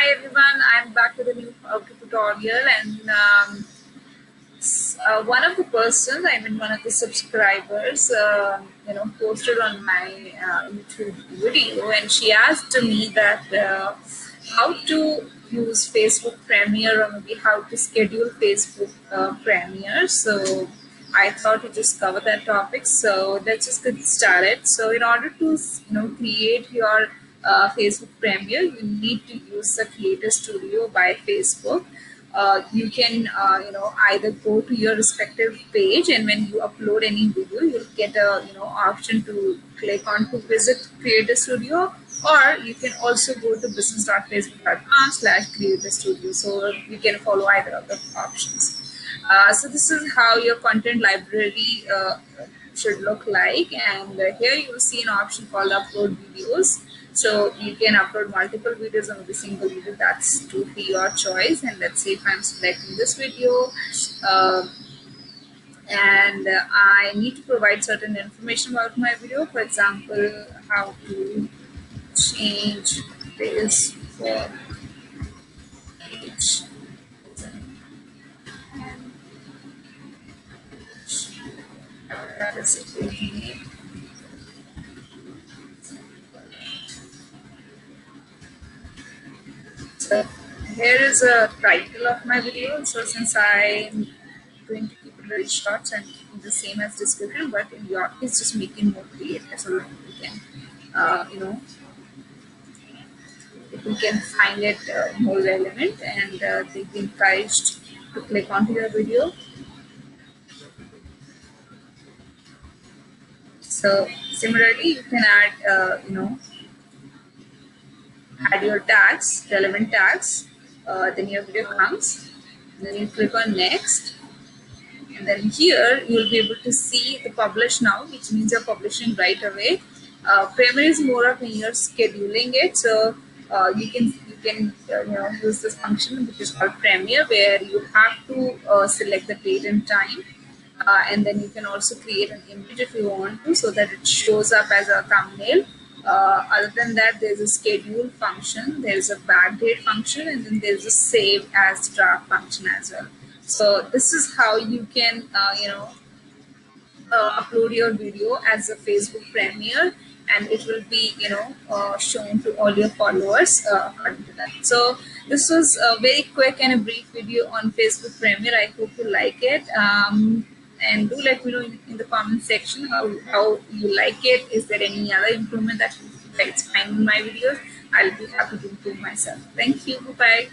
Hi everyone, I'm back with a new tutorial and one of the persons, one of the subscribers, posted on my YouTube video and she asked me that how to use Facebook Premiere or maybe how to schedule Facebook Premiere. So I thought to just cover that topic. So let's just get started. So in order to create your Facebook Premiere, you need to use the Creator Studio by Facebook. You can either go to your respective page, and when you upload any video you'll get a option to click on to visit Creator Studio, or you can also go to business.facebook.com/Creator Studio. So you can follow either of the options. So this is how your content library should look like, and here you will see an option called upload videos. So you can upload multiple videos on the single video. That's totally your choice. And let's say if I'm selecting this video and I need to provide certain information about my video, for example, how to change this for page. That is it. So here is a title of my video. So since I'm going to keep it very short and keep the same as description, but in your case just making more creative so that you can people can find it more relevant, and they be encouraged to click onto your video. So similarly you can add add your tags, relevant tags. Then your video comes, then you click on next, and then here you will be able to see the publish now, which means you're publishing right away. Premiere is more of when you're scheduling it, so you can use this function which is called Premiere, where you have to select the date and time. And then you can also create an image if you want to, so that it shows up as a thumbnail. Other than that, there's a schedule function, there's a backdate function, and then there's a save as draft function as well. So this is how you can upload your video as a Facebook Premiere, and it will be shown to all your followers according to that. So this was a very quick and a brief video on Facebook Premiere. I hope you like it. And do let me know in the comment section how you like it. Is there any other improvement that you guys find in my videos? I'll be happy to improve myself. Thank you. Bye bye.